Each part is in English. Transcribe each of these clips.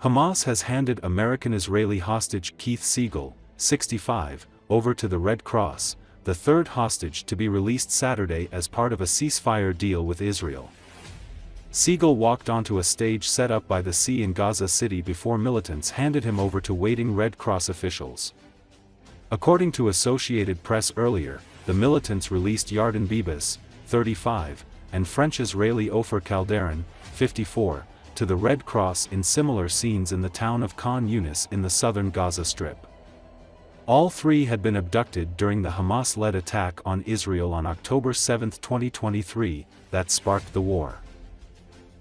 Hamas has handed American-Israeli hostage Keith Siegel, 65, over to the Red Cross, the third hostage to be released Saturday as part of a ceasefire deal with Israel. Siegel walked onto a stage set up by the sea in Gaza City before militants handed him over to waiting Red Cross officials. According to Associated Press earlier, the militants released Yarden Bibas, 35, and French-Israeli Ofer Calderon, 54, to the Red Cross in similar scenes in the town of Khan Yunis in the southern Gaza Strip. All three had been abducted during the Hamas-led attack on Israel on October 7, 2023, that sparked the war.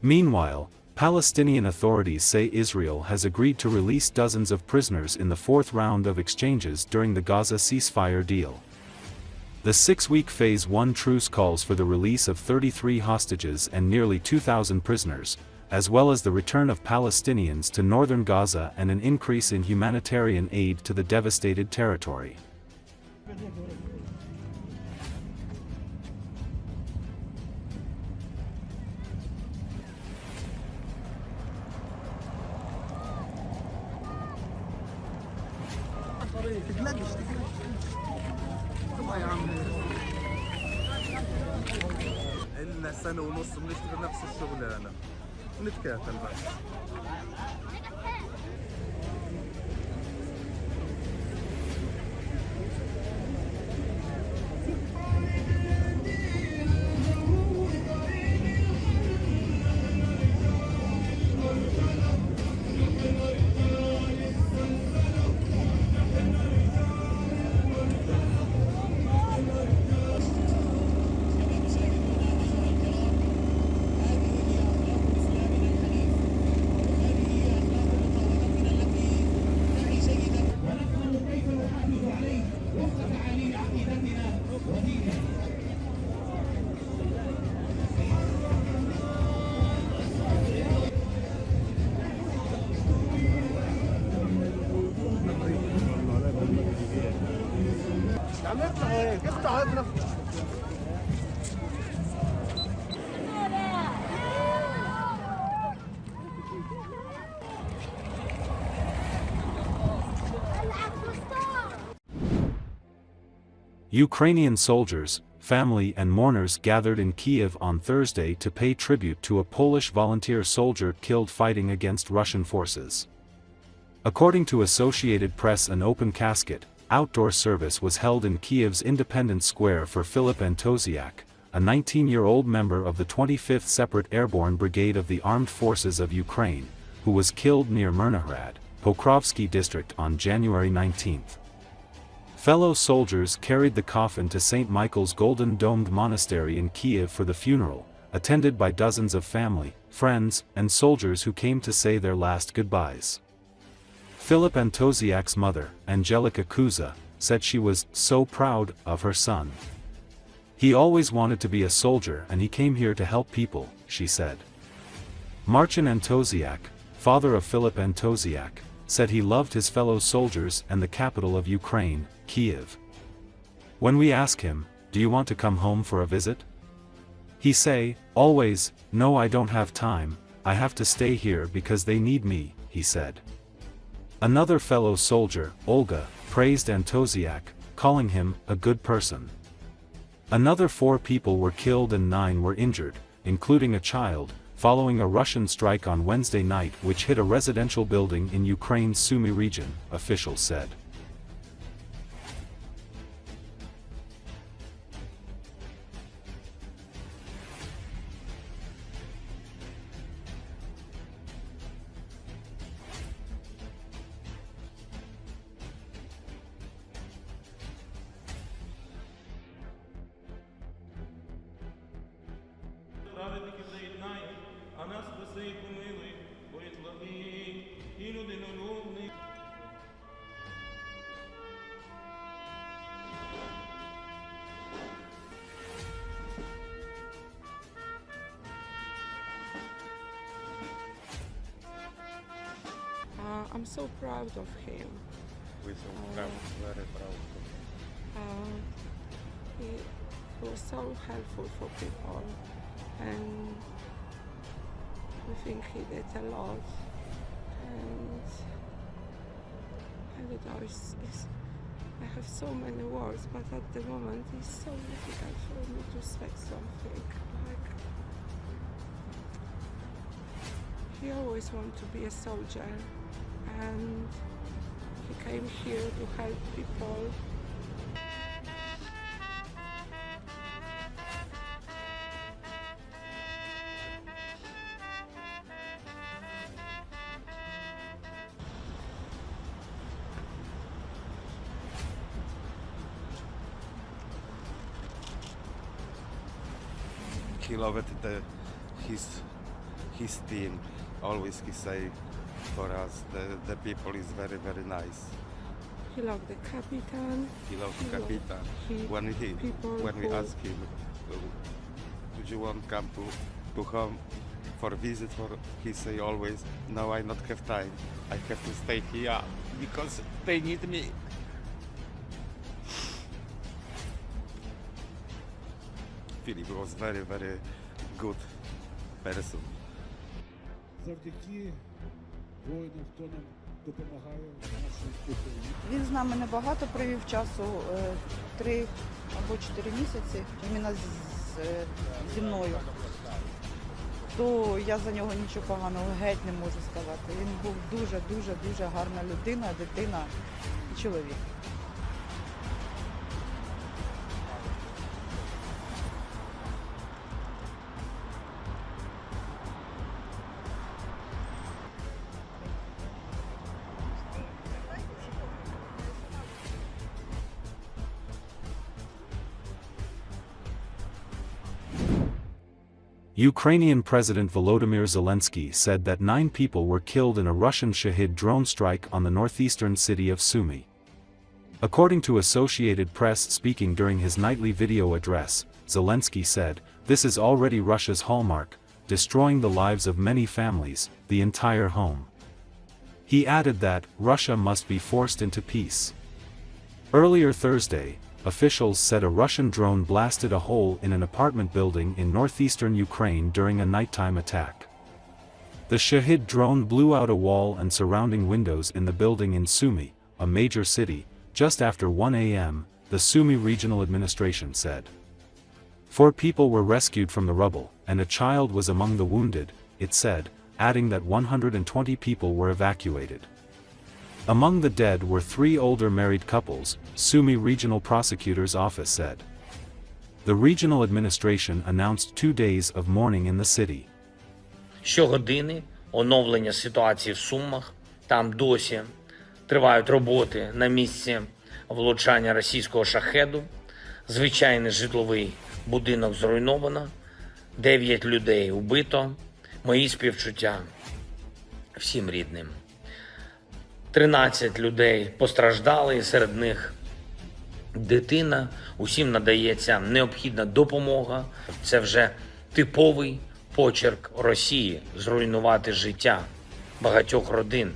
Meanwhile, Palestinian authorities say Israel has agreed to release dozens of prisoners in the fourth round of exchanges during the Gaza ceasefire deal. The 6-week Phase 1 truce calls for the release of 33 hostages and nearly 2,000 prisoners, as well as the return of Palestinians to northern Gaza and an increase in humanitarian aid to the devastated territory. إلنا سنة ونص بنشتغل نفس الشغلانة ونتكاتل بس. Ukrainian soldiers, family and mourners gathered in Kiev on Thursday to pay tribute to a Polish volunteer soldier killed fighting against Russian forces. According to Associated Press, an open casket, outdoor service was held in Kiev's Independence Square for Filip Antosiak, a 19-year-old member of the 25th Separate Airborne Brigade of the Armed Forces of Ukraine, who was killed near Myrnohrad, Pokrovsky district on January 19. Fellow soldiers carried the coffin to St. Michael's Golden Domed Monastery in Kiev for the funeral, attended by dozens of family, friends, and soldiers who came to say their last goodbyes. Filip Antosiak's mother, Angelika Kuza, said she was so proud of her son. He always wanted to be a soldier and he came here to help people, she said. Marcin Antosiak, father of Filip Antosiak, said he loved his fellow soldiers and the capital of Ukraine, Kiev. When we ask him, "Do you want to come home for a visit?" he say, "Always, no, I don't have time, I have to stay here because they need me," he said. Another fellow soldier, Olga, praised Antosiak, calling him a good person. Another 4 people were killed and 9 were injured, including a child, following a Russian strike on Wednesday night which hit a residential building in Ukraine's Sumy region, officials said. I'm so proud of him. We're so proud, very proud. He was so helpful for people, and we think he did a lot. And don't know, I have so many words, but at the moment it's so difficult for me to say something. Like, he always wanted to be a soldier, and he came here to help people. He loved his team. Always he say for us the people is very, very nice. He loved the captain. He loved the Capitan. When we ask him, "Do you want to come to home for visit?" He say always, "No, I not have time. I have to stay here because they need me." Philip was very, very good person. Завдяки воїнам, хто нам допомагає в нашій Україні. Він з нами небагато провів часу, 3 або 4 місяці, іменно зі мною. То я за нього нічого поганого геть не можу сказати. Він був дуже гарна людина, дитина і чоловік. Ukrainian President Volodymyr Zelensky said that 9 people were killed in a Russian Shahid drone strike on the northeastern city of Sumy. According to Associated Press speaking during his nightly video address, Zelensky said, "This is already Russia's hallmark, destroying the lives of many families, the entire home." He added that Russia must be forced into peace. Earlier Thursday, officials said a Russian drone blasted a hole in an apartment building in northeastern Ukraine during a nighttime attack. The Shahid drone blew out a wall and surrounding windows in the building in Sumy, a major city, just after 1 a.m., the Sumy Regional Administration said. 4 people were rescued from the rubble, and a child was among the wounded, it said, adding that 120 people were evacuated. Among the dead were 3 older married couples, Sumy Regional Prosecutor's Office said. The regional administration announced 2 days of mourning in the city. Щогодини оновлення ситуації в Сумах. Там досі тривають роботи на місці влучання російського шахеду. Звичайний житловий будинок зруйновано. 9 людей убито. Мої співчуття всім рідним. 13 людей постраждали, і серед них дитина. Усім надається необхідна допомога. Це вже типовий почерк Росії – зруйнувати життя багатьох родин,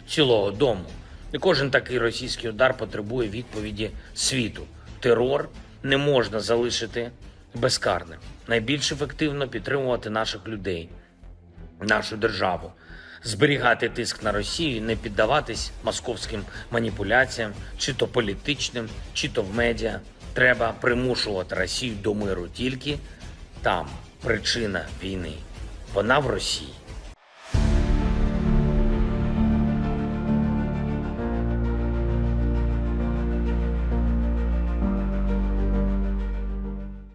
цілого дому. І кожен такий російський удар потребує відповіді світу. Терор не можна залишити безкарним. Найбільш ефективно підтримувати наших людей, нашу державу. Зберігати тиск на Росію, не піддаватись московським маніпуляціям, чи то політичним, чи то в медіа. Треба примушувати Росію до миру тільки там причина війни. Вона в Росії.